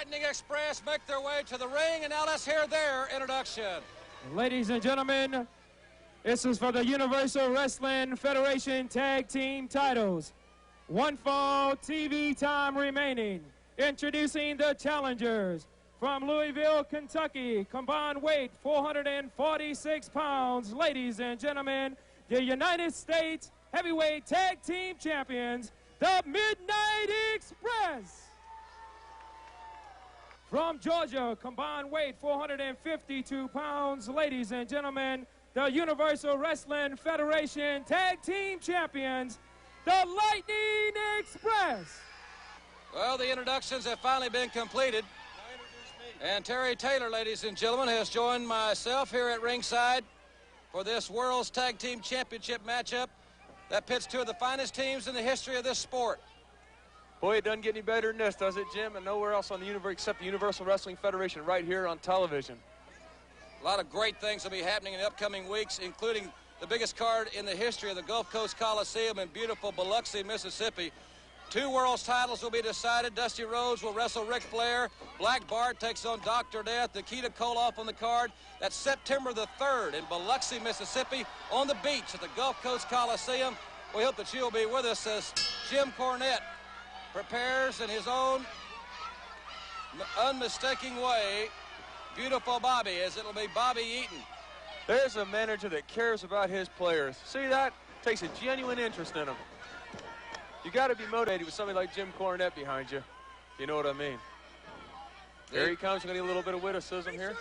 Lightning Express make their way to the ring, and now let's hear their introduction. Ladies and gentlemen, this is for the Universal Wrestling Federation Tag Team titles. One fall TV time remaining. Introducing the challengers from Louisville, Kentucky, combined weight 446 pounds. Ladies and gentlemen, the United States Heavyweight Tag Team Champions, the Midnight Express. From Georgia, combined weight 452 pounds. Ladies and gentlemen, the Universal Wrestling Federation Tag Team Champions, the Lightning Express. Well, the introductions have finally been completed. And Terry Taylor, ladies and gentlemen, has joined myself here at ringside for this World's Tag Team Championship matchup that pits two of the finest teams in the history of this sport. Boy, it doesn't get any better than this, does it, Jim? And nowhere else on the universe except the Universal Wrestling Federation right here on television. A lot of great things will be happening in the upcoming weeks, including the biggest card in the history of the Gulf Coast Coliseum in beautiful Biloxi, Mississippi. 2 world's titles will be decided. Dusty Rhodes will wrestle Ric Flair. Black Bart takes on Dr. Death. Nikita Koloff on the card. That's September the 3rd in Biloxi, Mississippi, on the beach at the Gulf Coast Coliseum. We hope that you'll be with us as Jim Cornette prepares in his own unmistakable way Beautiful Bobby, as it'll be Bobby Eaton. There's a manager that cares about his players. See that? Takes a genuine interest in them. You got to be motivated with somebody like Jim Cornette behind you. You know what I mean. Here he comes. You're going to get a little bit of witticism here.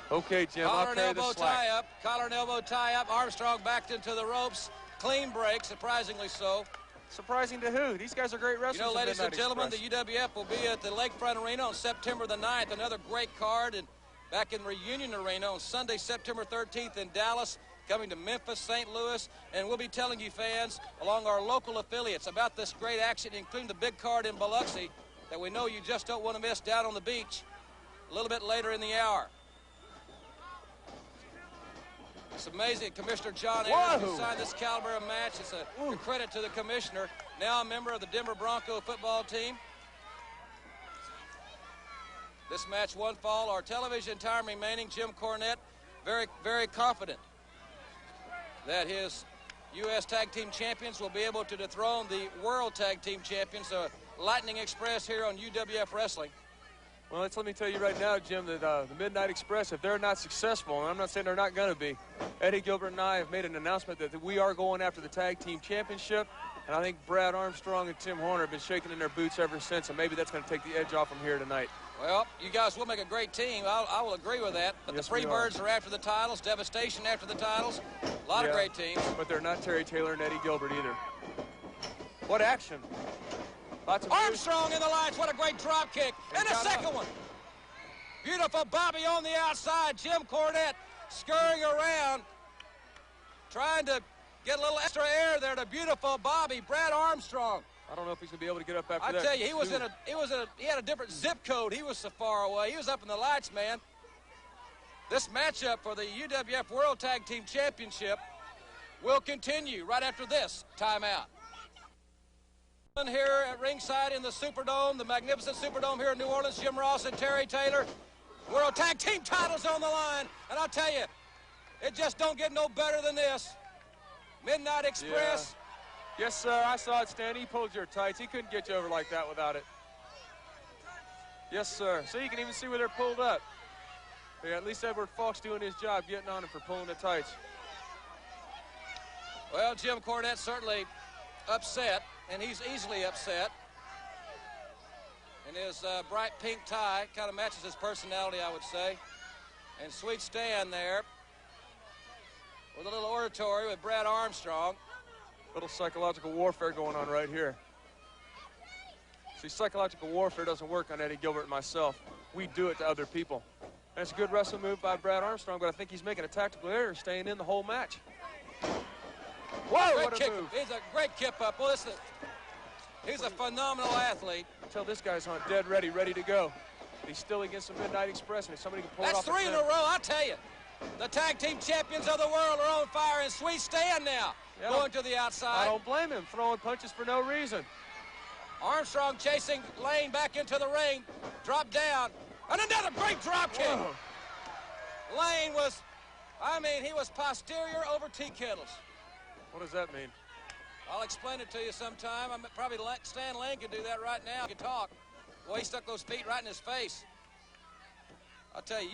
Okay, Jim, I'll carry the slack. Collar and elbow tie-up. Armstrong backed into the ropes. Clean break, surprisingly so. Surprising to who? These guys are great wrestlers. You know, ladies and gentlemen, the UWF will be at the Lakefront Arena on September the 9th. Another great card. And back in Reunion Arena on Sunday, September 13th in Dallas, coming to Memphis, St. Louis. And we'll be telling you fans, along our local affiliates, about this great action, including the big card in Biloxi, that we know you just don't want to miss down on the beach a little bit later in the hour. It's amazing. Commissioner John Ayers can sign this caliber of match. It's a credit to the commissioner, now a member of the Denver Bronco football team. This match, one fall. Our television time remaining. Jim Cornette, very, very confident that his U.S. Tag Team Champions will be able to dethrone the World Tag Team Champions, Lightning Express, here on UWF Wrestling. Well, let me tell you right now, Jim, that the Midnight Express, if they're not successful, and I'm not saying they're not going to be, Eddie Gilbert and I have made an announcement that we are going after the Tag Team Championship, and I think Brad Armstrong and Tim Horner have been shaking in their boots ever since, and maybe that's going to take the edge off them here tonight. Well, you guys will make a great team. I will agree with that. But yes, the Freebirds are after the titles, Devastation after the titles. A lot of great teams. But they're not Terry Taylor and Eddie Gilbert either. What action. Lots of Armstrong in the lights. What a great drop kick. And a second one. Beautiful Bobby on the outside. Jim Cornette scurrying around, trying to get a little extra air there to beautiful Bobby. Brad Armstrong. I don't know if he's going to be able to get up after that. I tell you, he had a different zip code. He was so far away. He was up in the lights, man. This matchup for the UWF World Tag Team Championship will continue right after this timeout. Here at ringside in the Superdome, the magnificent Superdome here in New Orleans, Jim Ross and Terry Taylor. World Tag Team titles on the line. And I'll tell you, it just don't get no better than this. Midnight Express. Yeah. Yes, sir, I saw it, Stan. He pulled your tights. He couldn't get you over like that without it. Yes, sir. So you can even see where they're pulled up. Yeah, at least Edward Falk's doing his job, getting on him for pulling the tights. Well, Jim Cornette certainly upset, and he's easily upset. And his bright pink tie kind of matches his personality, I would say. And Sweet Stan there with a little oratory with Brad Armstrong. Little psychological warfare going on right here. See, psychological warfare doesn't work on Eddie Gilbert and myself. We do it to other people. And it's a good wrestling move by Brad Armstrong, but I think he's making a tactical error, staying in the whole match. Whoa, what a move. He's a great kip up. Well, he's a phenomenal athlete. Until this guy's on dead ready to go. He's still against the Midnight Express, and if somebody can pull it off. That's 3 in a row, I'll tell you. The tag team champions of the world are on fire, and Sweet Stan now going to the outside. I don't blame him, throwing punches for no reason. Armstrong chasing Lane back into the ring, drop down, and another great drop kick. Whoa. Lane was, he was posterior over tea kettles. What does that mean? I'll explain it to you sometime. Probably Stan Lane can do that right now. He can talk. Well, he stuck those feet right in his face. I'll tell you,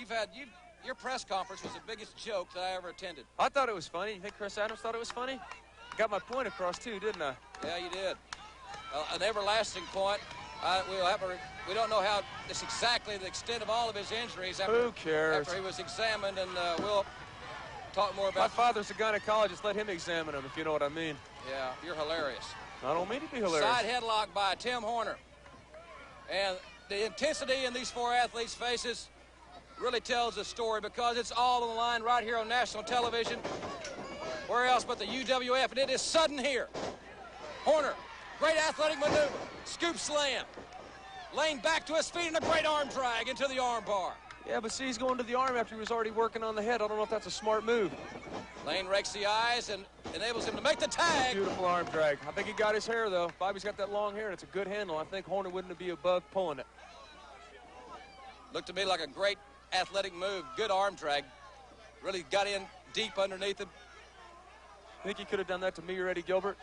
your press conference was the biggest joke that I ever attended. I thought it was funny. You think Chris Adams thought it was funny? Got my point across too, didn't I? Yeah, you did. An everlasting point. We don't know how this exactly the extent of all of his injuries. Who cares? After he was examined, and we'll talk more about. My father's a gynecologist. Let him examine him, if you know what I mean. Yeah, you're hilarious. I don't mean to be hilarious. Side headlock by Tim Horner. And the intensity in these four athletes' faces really tells a story, because it's all on the line right here on national television. Where else but the UWF? And it is sudden here. Horner, great athletic maneuver. Scoop slam. Lane back to his feet and a great arm drag into the arm bar. Yeah, but see, he's going to the arm after he was already working on the head. I don't know if that's a smart move. Lane rakes the eyes and enables him to make the tag. Beautiful arm drag. I think he got his hair, though. Bobby's got that long hair, and it's a good handle. I think Horner wouldn't be above pulling it. Looked to me like a great athletic move. Good arm drag. Really got in deep underneath him. Think he could have done that to me or Eddie Gilbert?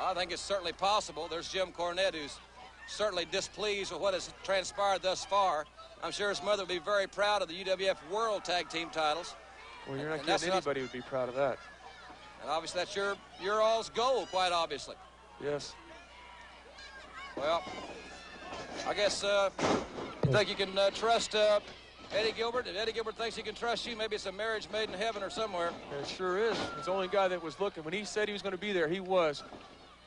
I think it's certainly possible. There's Jim Cornette, who's certainly displeased with what has transpired thus far. I'm sure his mother would be very proud of the UWF World Tag Team titles. Well, you're not kidding. Anybody would be proud of that. And obviously that's your all's goal, quite obviously. Yes. Well, I guess you think you can trust Eddie Gilbert? If Eddie Gilbert thinks he can trust you, maybe it's a marriage made in heaven or somewhere. It sure is. He's the only guy that was looking. When he said he was going to be there, he was.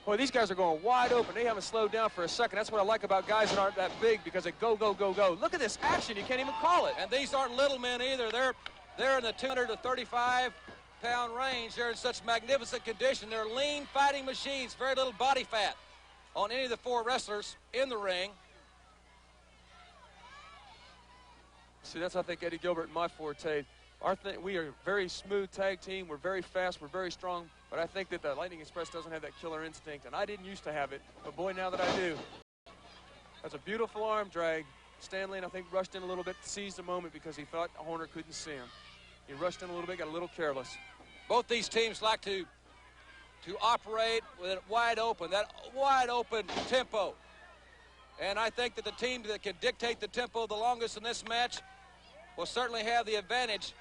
Boy, these guys are going wide open. They haven't slowed down for a second. That's what I like about guys that aren't that big, because they go, go, go, go. Look at this action. You can't even call it. And these aren't little men either. They're in the 200 to 35-pound range. They're in such magnificent condition. They're lean fighting machines, very little body fat on any of the four wrestlers in the ring. See, that's, I think, Eddie Gilbert and my forte. We are a very smooth tag team. We're very fast. We're very strong. But I think that the Lightning Express doesn't have that killer instinct. And I didn't used to have it. But, boy, now that I do. That's a beautiful arm drag. Stanley, I think, rushed in a little bit, seized the moment because he thought Horner couldn't see him. He rushed in a little bit, got a little careless. Both these teams like to operate with it wide open, that wide open tempo. And I think that the team that can dictate the tempo the longest in this match will certainly have the advantage.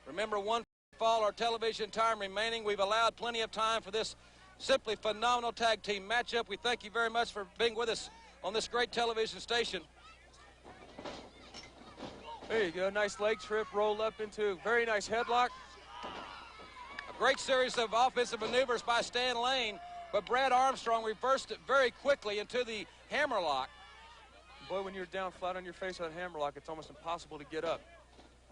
Remember, one fall or television time remaining. We've allowed plenty of time for this simply phenomenal tag team matchup. We thank you very much for being with us on this great television station. There you go, nice leg trip, roll up into a very nice headlock. A great series of offensive maneuvers by Stan Lane, but Brad Armstrong reversed it very quickly into the hammerlock. Boy, when you're down flat on your face with that hammerlock, it's almost impossible to get up.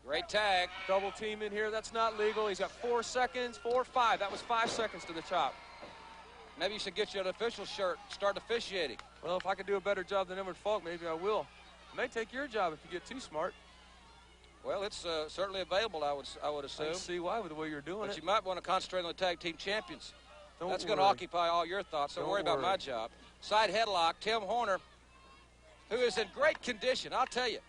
Great tag. Double team in here, that's not legal. He's got 4 seconds, 4 or 5. That was 5 seconds to the chop. Maybe you should get you an official shirt, start officiating. Well, if I could do a better job than Edward Falk, maybe I will. It may take your job if you get too smart. Well, it's certainly available, I would assume. I see why with the way you're doing it. But you might want to concentrate on the tag team champions. That's going worry. to occupy all your thoughts, so Don't worry about worry. my job. Side headlock, Tim Horner, who is in great condition, I'll tell you.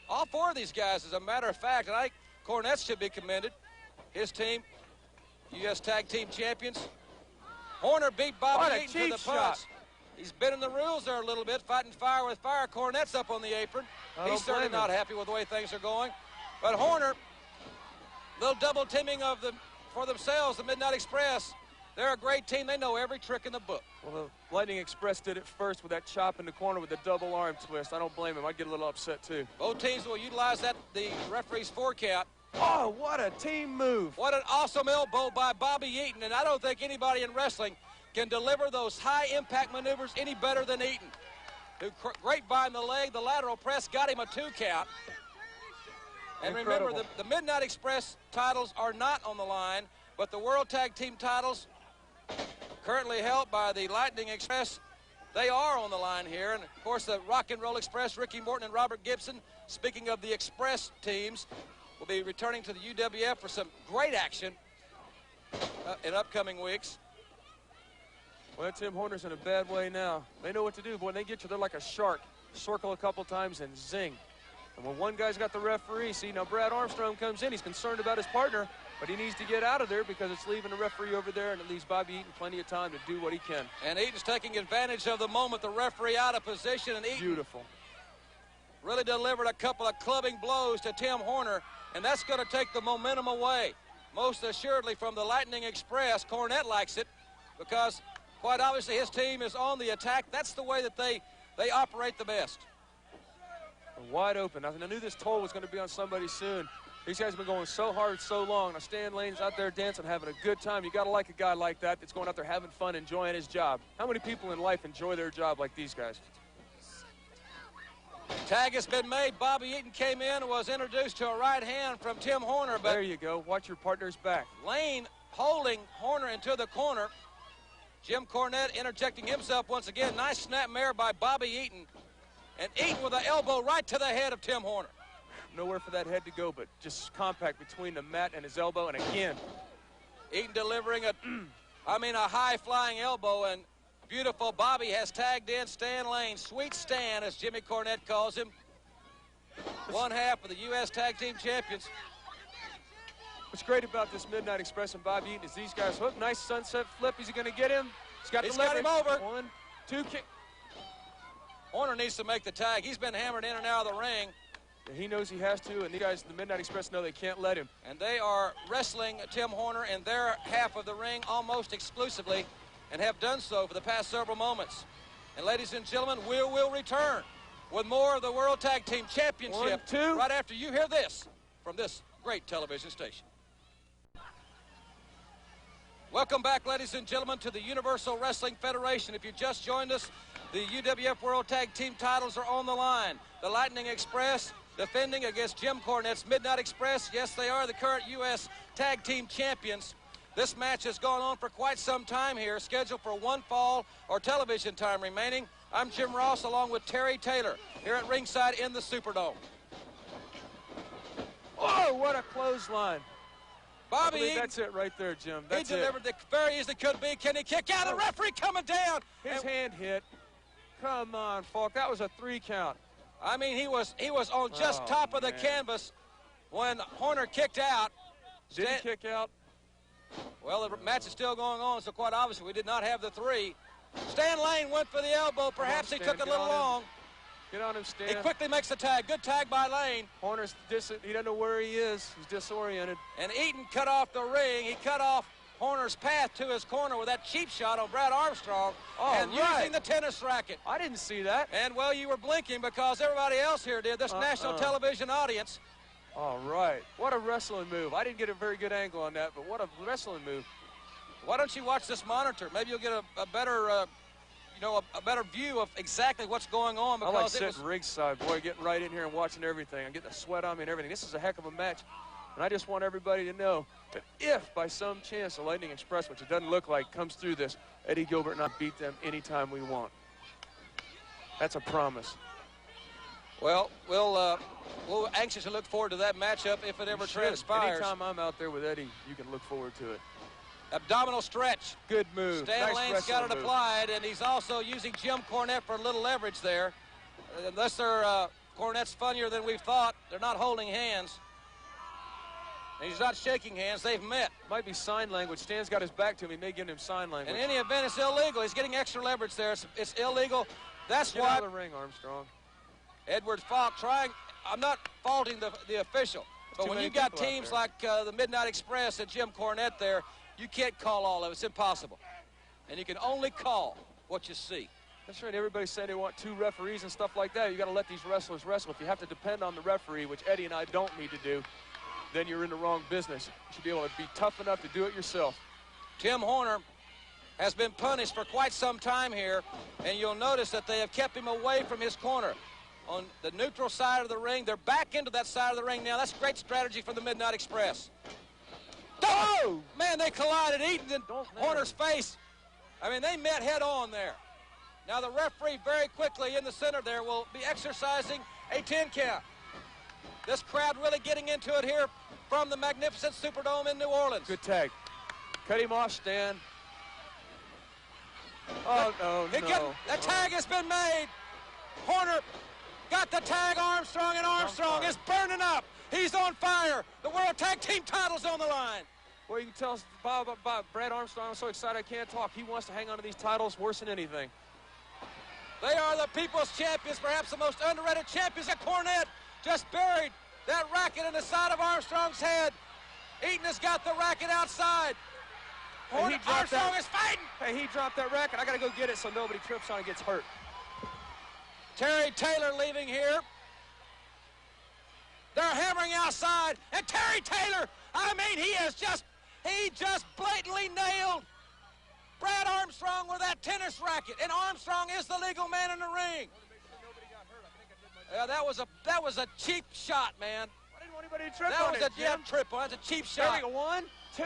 All four of these guys, as a matter of fact, and I think Cornette should be commended. His team, U.S. Tag Team Champions. Horner beat Bobby Eaton to the punch. He's been in the rules there a little bit, fighting fire with fire. Cornette's up on the apron. He's certainly not happy with the way things are going. But Horner, little double teaming for themselves, the Midnight Express. They're a great team. They know every trick in the book. Well, the Lightning Express did it first with that chop in the corner with the double arm twist. I don't blame him. I'd get a little upset, too. Both teams will utilize the referee's 4 count. Oh, what a team move. What an awesome elbow by Bobby Eaton. And I don't think anybody in wrestling can deliver those high-impact maneuvers any better than Eaton. Who grapevine the leg, the lateral press, got him a 2 count. And Incredible. remember, the Midnight Express titles are not on the line, but the World Tag Team titles, currently held by the Lightning Express, they are on the line here. And, of course, the Rock and Roll Express, Ricky Morton and Robert Gibson. Speaking of the Express teams, will be returning to the UWF for some great action in upcoming weeks. Well, Tim Horner's in a bad way now. They know what to do, but when they get you, they're like a shark. Circle a couple times and zing. And when one guy's got the referee, see, now Brad Armstrong comes in. He's concerned about his partner, but he needs to get out of there because it's leaving the referee over there, and it leaves Bobby Eaton plenty of time to do what he can. And Eaton's taking advantage of the moment, the referee out of position, and Eaton beautiful. Really delivered a couple of clubbing blows to Tim Horner, and that's going to take the momentum away. Most assuredly from the Lightning Express. Cornette likes it because quite obviously his team is on the attack. That's the way that they operate the best. Wide open. I knew this toll was going to be on somebody soon. These guys have been going so hard so long. Now Stan Lane's out there dancing, having a good time. You got to like a guy like that that's going out there having fun, enjoying his job. How many people in life enjoy their job like these guys? Tag has been made. Bobby Eaton came in and was introduced to a right hand from Tim Horner. But there you go. Watch your partner's back. Lane holding Horner into the corner. Jim Cornette interjecting himself once again. Nice snapmare by Bobby Eaton. And Eaton with an elbow right to the head of Tim Horner. Nowhere for that head to go, but just compact between the mat and his elbow. And again, Eaton delivering a high-flying elbow, and beautiful. Bobby has tagged in Stan Lane. Sweet Stan, as Jimmy Cornette calls him. One half of the U.S. Tag Team Champions. What's great about this Midnight Express and Bobby Eaton is these guys hook. Nice sunset flip. Is he going to get him? He's got him over. 1, 2 kick. Horner needs to make the tag. He's been hammered in and out of the ring. And he knows he has to, and the guys, the Midnight Express, know they can't let him. And they are wrestling Tim Horner in their half of the ring almost exclusively, and have done so for the past several moments. And ladies and gentlemen, we will return with more of the World Tag Team Championship 1, 2. right after you hear this from this great television station. Welcome back, ladies and gentlemen, to the Universal Wrestling Federation. If you just joined us, the UWF World Tag Team titles are on the line. The Lightning Express defending against Jim Cornette's Midnight Express. Yes, they are the current U.S. Tag Team Champions. This match has gone on for quite some time here, scheduled for one fall or television time remaining. I'm Jim Ross along with Terry Taylor here at ringside in the Superdome. Oh, what a clothesline. Bobby Eaton, that's it right there, Jim. That's he delivered the very easy could be. Can he kick out? The referee coming down. His hand hit. Come on, Falk. That was a 3 count. I mean, he was on just top of the canvas when Horner kicked out. Did he kick out? Well, the match is still going on, so quite obviously we did not have the 3. Stan Lane went for the elbow. Perhaps he took a little long. Get on him, Stan. He quickly makes the tag. Good tag by Lane. Horner's he doesn't know where he is. He's disoriented. And Eaton cut off the ring. He cut off Horner's path to his corner with that cheap shot on Brad Armstrong using the tennis racket. I didn't see that. And, well, you were blinking because everybody else here did, this national television audience. All right. What a wrestling move. I didn't get a very good angle on that, but what a wrestling move. Why don't you watch this monitor? Maybe you'll get a better, a better view of exactly what's going on. Because I like sitting ringside, boy, getting right in here and watching everything. I'm getting the sweat on me and everything. This is a heck of a match. And I just want everybody to know that if, by some chance, the Lightning Express, which it doesn't look like, comes through this, Eddie Gilbert and I beat them anytime we want. That's a promise. Well, we'll anxious to look forward to that matchup if it ever transpires. Anytime I'm out there with Eddie, you can look forward to it. Abdominal stretch. Good move. Stan Lane's got it applied, and he's also using Jim Cornette for a little leverage there. Unless Cornette's funnier than we've thought, they're not holding hands. And he's not shaking hands. They've met. Might be sign language. Stan's got his back to him. He may give him sign language. In any event, it's illegal. He's getting extra leverage there. It's illegal. That's Get why out of the ring, Armstrong. Edward Falk trying. I'm not faulting the official, but when you got teams like the Midnight Express and Jim Cornette there, you can't call all of it. It's impossible. And you can only call what you see. That's right. Everybody's saying they want 2 referees and stuff like that. You got to let these wrestlers wrestle. If you have to depend on the referee, which Eddie and I don't need to do, then you're in the wrong business. You should be able to be tough enough to do it yourself. Tim Horner has been punished for quite some time here, and you'll notice that they have kept him away from his corner. On the neutral side of the ring, they're back into that side of the ring now. That's great strategy from the Midnight Express. Oh! Man, they collided. Eaton in Horner's face. I mean, they met head on there. Now the referee very quickly in the center there will be exercising a 10 count. This crowd really getting into it here from the magnificent Superdome in New Orleans. Good tag. Cut him off, Stan. Oh, no. The tag has been made. Horner got the tag, Armstrong, and Armstrong is burning up. He's on fire. The World Tag Team title's on the line. Well, you can tell Bob, Brad Armstrong, I'm so excited I can't talk. He wants to hang on to these titles worse than anything. They are the People's Champions, perhaps the most underrated champions. Cornette just buried that racket in the side of Armstrong's head. Eaton has got the racket outside. Armstrong is fighting. Hey, he dropped that racket. I got to go get it so nobody trips on and gets hurt. Terry Taylor leaving here. They're hammering outside, and Terry Taylor, I mean, he just blatantly nailed Brad Armstrong with that tennis racket, and Armstrong is the legal man in the ring. Yeah, that was a cheap shot, man. I didn't want anybody to trip on it, Jim. Triple. That's a cheap shot. There we go. 1, 2,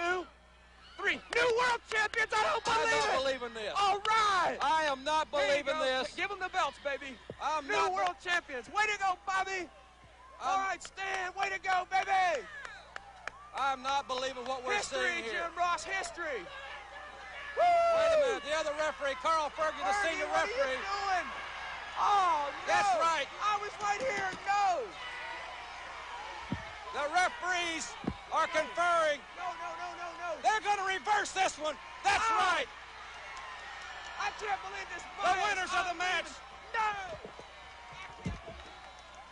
3. New world champions. I don't believe it. I'm not believing this. All right. I am not believing this. Give them the belts, baby. I'm New not world champions. Way to go, Bobby. All right, Stan. Way to go, baby. I'm not believing what we're seeing here. History, Jim Ross. History. Woo! Wait a minute. The other referee, Carl Fergie, the senior referee. What are you doing? Oh, no. That's right. I was right here. No. The referees are conferring. No. They're going to reverse this one. That's right. I can't believe this. The winners of the match. No.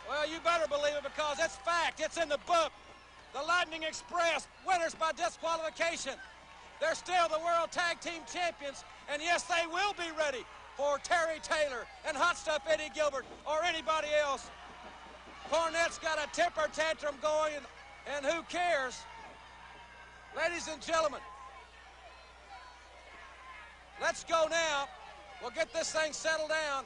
Well, you better believe it because it's fact. It's in the book. The Lightning Express, winners by disqualification. They're still the World Tag Team Champions, and yes, they will be ready for Terry Taylor and Hot Stuff Eddie Gilbert or anybody else. Cornette's got a temper tantrum going, and who cares? Ladies and gentlemen, let's go now. We'll get this thing settled down.